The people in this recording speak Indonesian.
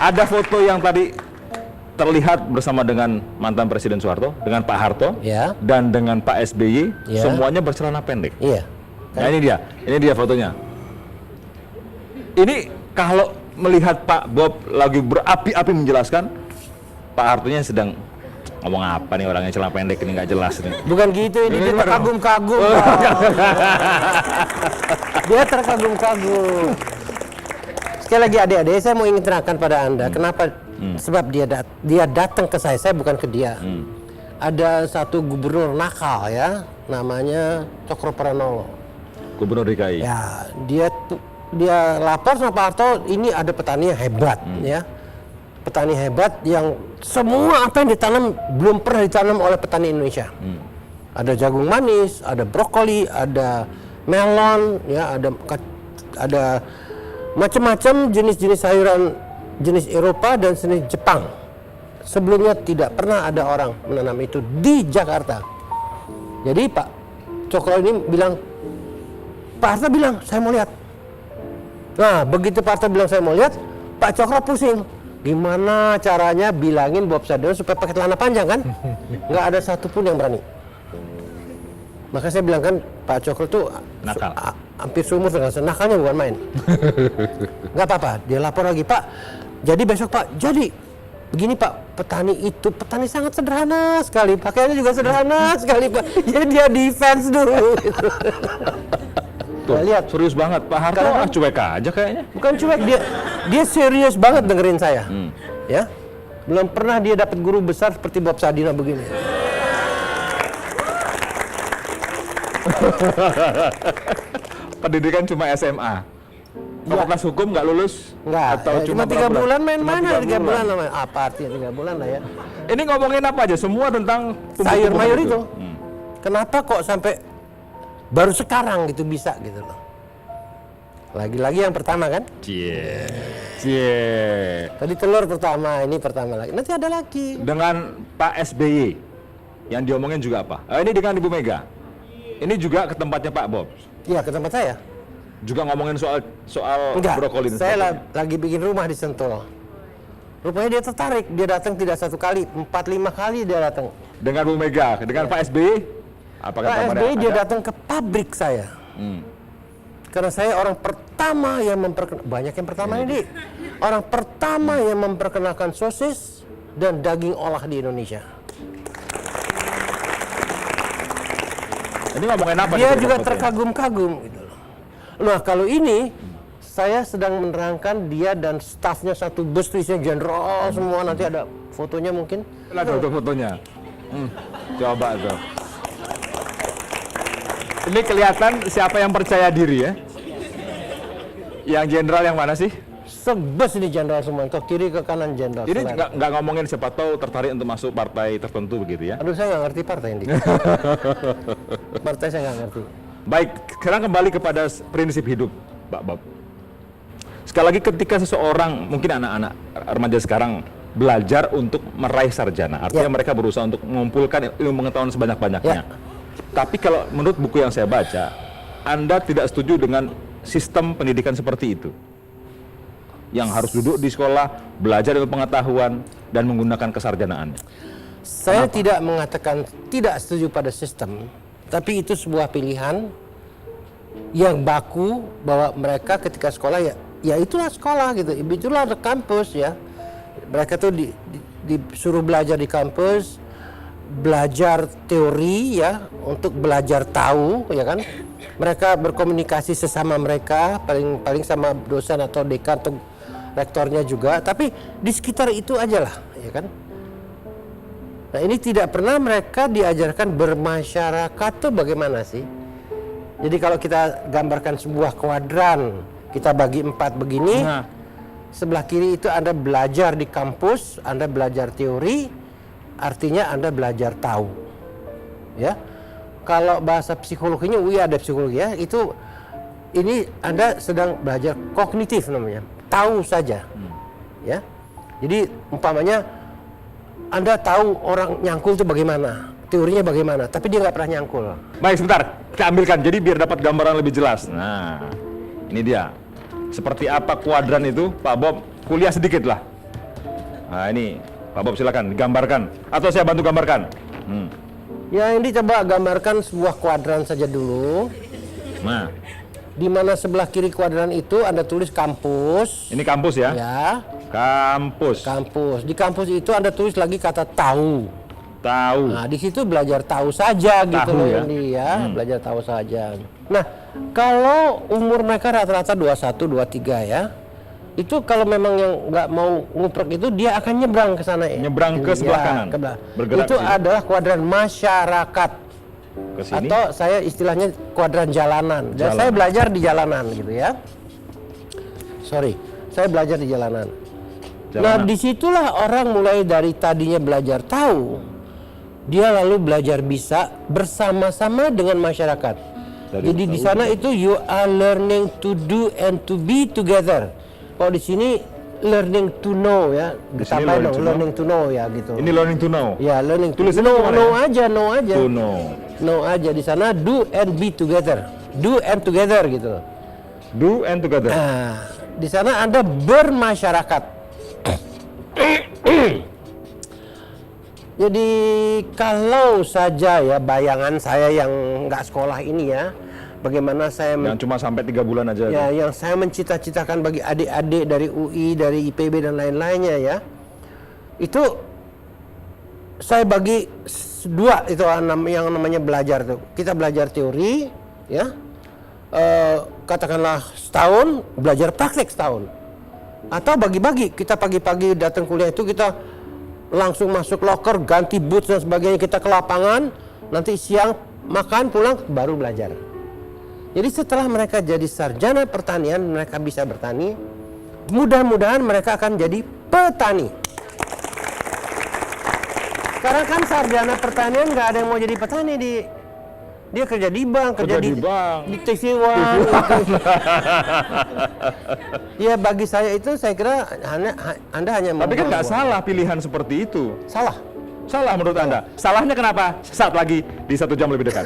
Ada foto yang tadi terlihat bersama dengan mantan Presiden Soeharto, dengan Pak Harto, Ya. dan dengan Pak SBY, Ya. semuanya bercelana pendek. Iya. Nah ini dia fotonya. Ini kalau melihat Pak Bob lagi berapi-api menjelaskan, Pak Hartonya sedang ngomong apa nih orangnya celana pendek ini nggak jelas nih. Bukan gitu, ini dia terkagum-kagum. Dia terkagum-kagum. Sekali lagi adik-adik, saya mau ingin terangkan pada Anda, kenapa? Sebab dia datang ke saya bukan ke dia. Ada satu gubernur nakal ya, namanya Cokro Pranowo. Gubernur DKI. Ya, dia lapor sama Pak Harto, ini ada petani yang hebat ya. Petani hebat yang semua apa yang ditanam belum pernah ditanam oleh petani Indonesia. Ada jagung manis, ada brokoli, ada melon, ya, ada macam-macam jenis-jenis sayuran jenis Eropa dan jenis Jepang. Sebelumnya tidak pernah ada orang menanam itu di Jakarta. Jadi Pak Cokro ini bilang, Pak Harto bilang, saya mau lihat. Nah, begitu Pak Harto bilang saya mau lihat, Pak Cokro pusing. Gimana caranya bilangin Bob Sadino supaya pakai celana panjang kan? Nggak ada satupun yang berani. Maka saya bilang kan, Pak Cokro tuh nakal. Hampir seumur dengan saya, nakalnya bukan main. Nggak apa-apa, dia lapor lagi, Pak. Jadi besok Pak, jadi begini Pak, petani sangat sederhana sekali, pakaiannya juga sederhana sekali Pak. Jadi dia defense dulu. Tuh, lihat serius banget Pak Harto, cuek aja kayaknya. Bukan cuek, dia serius banget dengerin saya. Ya, belum pernah dia dapat guru besar seperti Bob Sadino begini. Pendidikan cuma SMA. Fakultas hukum nggak lulus? Nggak, Atau cuma 3 bulan main mana? 3 bulan bulan. namanya. Apa artinya 3 bulan lah ya? Ini ngomongin apa aja? Semua tentang Sayur mayur itu. Kenapa kok sampai baru sekarang gitu bisa gitu loh? Lagi-lagi yang pertama kan? Cie. Tadi telur pertama, ini pertama lagi. Nanti ada lagi. Dengan Pak SBY yang diomongin juga apa? Ini dengan Ibu Mega. Ini juga ke tempatnya Pak Bob. Iya, ke tempat saya. Juga ngomongin soal Enggak, brokoli. saya lagi bikin rumah di Sentul. Rupanya dia tertarik, dia datang tidak 1 kali, 4-5 kali dia datang. Dengan Bu Mega, dengan Pak SBY, apa kata Pak Pada? SBY dia datang ke pabrik saya. Karena saya orang pertama yang banyak yang pertama ini, orang pertama yang memperkenalkan sosis dan daging olah di Indonesia. Ini ngomongin apa? Dia juga terkagum-kagum gitu loh. Nah, kalau ini saya sedang menerangkan dia dan stafnya satu bus isinya jenderal semua, nanti ada fotonya mungkin. Lihat fotonya. Coba tuh. Ini kelihatan siapa yang percaya diri ya. Yang jenderal yang mana sih? Sebes ini jenderal semua, ke kiri ke kanan jenderal. Ini nggak ngomongin siapa tahu tertarik untuk masuk partai tertentu begitu ya? Aduh, saya nggak ngerti partai ini. Partai saya nggak ngerti. Baik, sekarang kembali kepada prinsip hidup, Pak Bob. Sekali lagi ketika seseorang, mungkin anak-anak remaja sekarang belajar untuk meraih sarjana, artinya mereka berusaha untuk mengumpulkan ilmu pengetahuan sebanyak-banyaknya. Tapi kalau menurut buku yang saya baca, Anda tidak setuju dengan sistem pendidikan seperti itu. Yang harus duduk di sekolah, belajar ilmu pengetahuan, dan menggunakan kesarjanaannya. Saya tidak mengatakan tidak setuju pada sistem, tapi itu sebuah pilihan yang baku bahwa mereka ketika sekolah ya itulah sekolah gitu, itulah kampus ya. Mereka tuh disuruh belajar di kampus, belajar teori ya, untuk belajar tahu ya kan. Mereka berkomunikasi sesama mereka, paling sama dosen atau dekan atau rektornya juga, tapi di sekitar itu aja lah ya kan. Nah, ini tidak pernah mereka diajarkan bermasyarakat tuh bagaimana sih. Jadi kalau kita gambarkan sebuah kuadran, kita bagi 4 begini, sebelah kiri itu Anda belajar di kampus, Anda belajar teori, artinya Anda belajar tahu ya. Kalau bahasa psikologinya, ada psikologi ya, itu ini Anda sedang belajar kognitif namanya, tahu saja ya. Jadi umpamanya Anda tahu orang nyangkul itu bagaimana, teorinya bagaimana, tapi dia nggak pernah nyangkul. Baik, sebentar, kita ambilkan, jadi biar dapat gambaran lebih jelas. Nah, ini dia. Seperti apa kuadran itu, Pak Bob, kuliah sedikit lah. Nah ini, Pak Bob silakan digambarkan atau saya bantu gambarkan. Ya ini coba gambarkan sebuah kuadran saja dulu. Nah, Di mana sebelah kiri kuadran itu Anda tulis kampus. ini kampus ya? Ya, Kampus. kampus. Di kampus itu Anda tulis lagi kata tahu. Tahu. Nah, di situ belajar tahu saja gitu Tahu loh ya? ini ya, belajar tahu saja. Nah, kalau umur mereka rata-rata 21, 23 ya. Itu kalau memang yang nggak mau nguprek itu dia akan nyebrang ke sana ya. Nyebrang ke sebelah kanan. Ke belakang. Bergerak Itu ke sini. adalah kuadran masyarakat. Ke sini. Atau saya istilahnya kuadran jalanan. Dan Jalan. saya belajar di jalanan gitu ya. Sorry, saya belajar di jalanan. Nah, Jalanan. disitulah orang mulai dari tadinya belajar tahu, dia lalu belajar bisa bersama-sama dengan masyarakat. Jadi di sana itu you are learning to do and to be together. Kalau di sini learning to know ya, Di sini tambahin learning dong, to learning to know ya gitu. Ini learning to know. Ya, learning to Tulisannya know, gimana know ya? aja, know aja. To know. Know aja di sana do and be together. Do and together gitu. Do and together. Nah, di sana Anda bermasyarakat. Jadi kalau saja ya bayangan saya yang nggak sekolah ini ya, bagaimana saya Yang cuma sampai 3 bulan aja. ya yang saya mencita-citakan bagi adik-adik dari UI, dari IPB dan lain-lainnya ya, itu saya bagi dua itu yang namanya belajar tuh. Kita belajar teori ya, katakanlah setahun belajar praktek setahun, atau bagi-bagi kita pagi-pagi datang kuliah itu kita langsung masuk loker, ganti boots dan sebagainya, kita ke lapangan, nanti siang makan pulang baru belajar. Jadi setelah mereka jadi sarjana pertanian, mereka bisa bertani, mudah-mudahan mereka akan jadi petani. Sekarang kan sarjana pertanian nggak ada yang mau jadi petani, dia kerja di bank, Kerja di bank. di taxi one. Ya bagi saya itu saya kira Anda hanya Tapi kan nggak membuang-buang. salah pilihan seperti itu. Salah. Salah menurut Anda. Salahnya kenapa? Saat lagi di 1 jam lebih dekat.